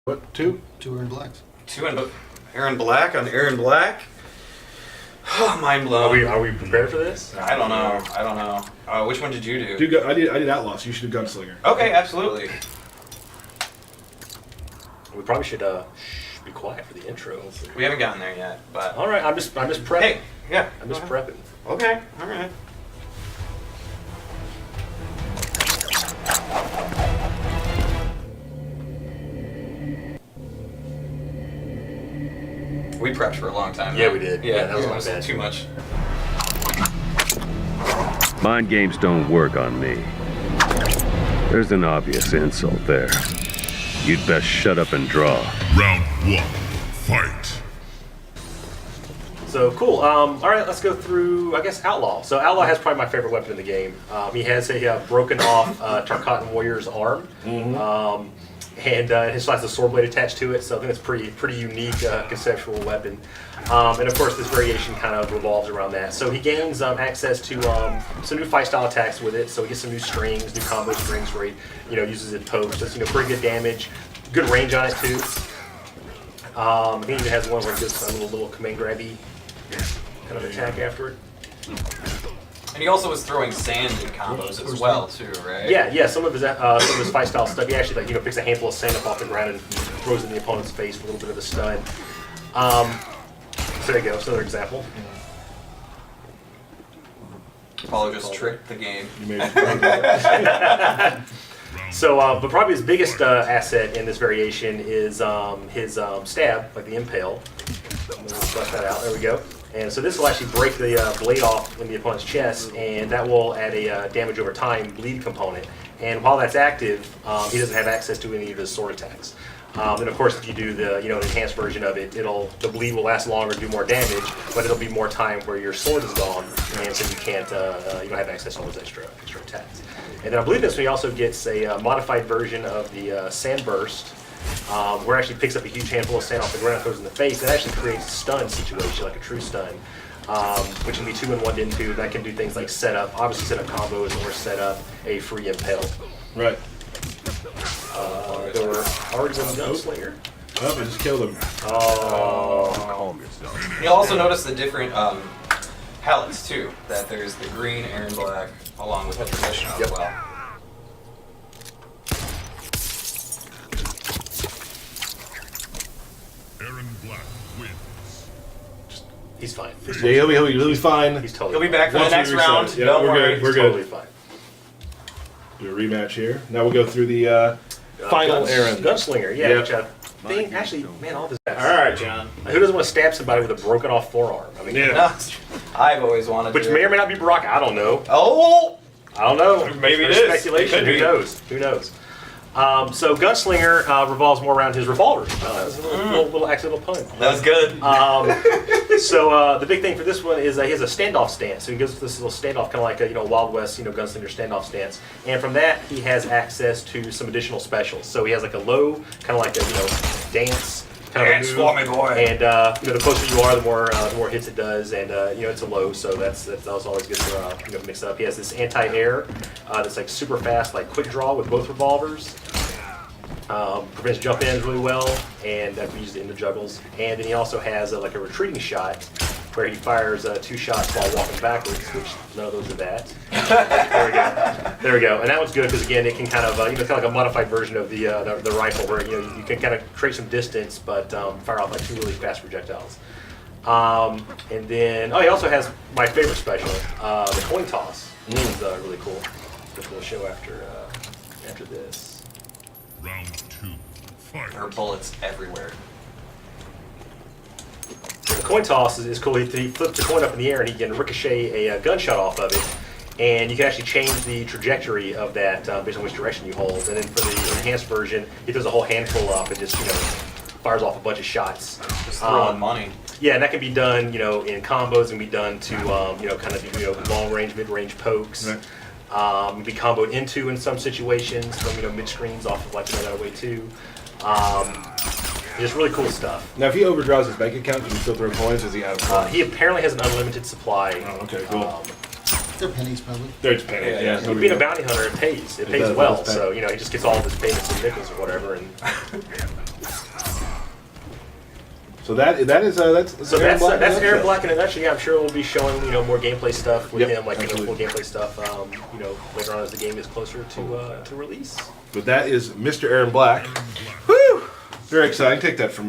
What? Two? Two Erron Blacks. Erron Black on Erron Black? Oh, mind blown. Are we prepared for this? I don't know. Which one did you do? I did Outlaw, so you should do Gunslinger. Okay, absolutely. We probably should be quiet for the intro. We haven't gotten there yet, but All right, I'm just prepping. hey, yeah, I'm just prepping. Okay, all right. We prepped for a long time. Yeah, though. we did. Yeah, Yeah, that was it my bad. too much. Mind games don't work on me. There's an obvious insult there. You'd best shut up and draw. Round one, fight. So cool. All right, let's go through, I guess, Outlaw. So Outlaw has probably my favorite weapon in the game. He has a broken off Tarkatan Warrior's arm. And it still has a sword blade attached to it, so I think it's pretty unique conceptual weapon. And of course, this variation kind of revolves around that. So he gains access to some new fight style attacks with it. So he gets some new strings, new combo strings where he uses it pokes. Does pretty good damage, good range on it too. I think he even has one where he does a little command grabby kind of attack after it. And he also was throwing sand in combos as well, too, right? Yeah. Some of his fight style stuff. He actually picks a handful of sand up off the ground and throws it in the opponent's face for a little bit of a stun. So there you go. That's another example. Paulo just tricked the game. You made it. So, but probably his biggest asset in this variation is his stab, like the impale. Let's flush that out. There we go. And so this will actually break the blade off in the opponent's chest, and that will add a damage over time bleed component. And while that's active, he doesn't have access to any of his sword attacks. And of course, if you do the enhanced version of it, the bleed will last longer, do more damage, but it'll be more time where your sword is gone, and so you can't you don't have access to all those extra attacks. And then I believe this one he also gets a modified version of the Sand Burst, where it actually picks up a huge handful of sand off the ground and throws it in the face. It actually creates a stun situation, like a true stun, which can be 2 in 1 into. That can do things like set up, obviously set up combos, or set up a free impale. Right. There were already been Gunslinger. Oh, I just killed him. Oh. You'll also notice the different palettes, too. That there's the green, Erron Black, along with the traditional as well. Erron Black wins. He's fine. Yeah, he'll be fine. He's totally He'll be back for the Once we next reset. round. Yeah, Don't we're worry. good. We're totally good. fine. Do a rematch here. Now we'll go through the final Erron. Gunslinger, yeah. Yep. Which I think, actually, man, all this. All right, John. Who doesn't want to stab somebody with a broken off forearm? I mean, Yeah. I've always wanted which to. may or may not be Brock. I don't know. Oh! I don't know. Maybe it There's is. speculation. It could Who be. knows? Who knows? So Gunslinger revolves more around his revolvers. That's a little accidental pun. That was good. So the big thing for this one is he has a standoff stance. So he goes to this little standoff, kind of like a Wild West Gunslinger standoff stance. And from that, he has access to some additional specials. So he has like a low, kind of like a dance kind of Dance a for move. me, boy. And the closer you are, the more hits it does. And it's a low, so that's always good to mix it up. He has this anti-air that's like super fast, like quick draw with both revolvers. Prevents jump ins really well, and that can be used in the juggles. And then he also has like a retreating shot where he fires 2 shots while walking backwards, which none of those are that. There we go. And that one's good because again, it can kind of kind of like a modified version of the rifle where you can kind of create some distance, but fire off like 2 really fast projectiles. And then he also has my favorite special, the coin toss, which is really cool, which we'll show after this. Round two, fight. There are bullets everywhere. The coin toss is cool. He flips the coin up in the air and he can ricochet a gunshot off of it. And you can actually change the trajectory of that based on which direction you hold. And then for the enhanced version, he throws a whole handful up and just fires off a bunch of shots. Just throwing money. Yeah, and that can be done in combos and be done to kind of do long range, mid range pokes. Right. Be comboed into in some situations from mid screens off of like that way too. Just really cool stuff. Now, if he overdraws his bank account, can he still throw coins? Or is he out of coins? He apparently has an unlimited supply. Oh, okay, cool. They're pennies, probably. They're just pennies. Yeah, Yeah. Being a bounty hunter, it pays. It pays does, well. it does pay. So he just gets all of his payments in nickels or whatever. And So that's that's Erron Black in a nutshell. Yeah, I'm sure we'll be showing more gameplay stuff with Yep, him, like absolutely. full gameplay stuff. Later on as the game is closer to release. But that is Mr. Erron Black. Woo! Very exciting. Take that from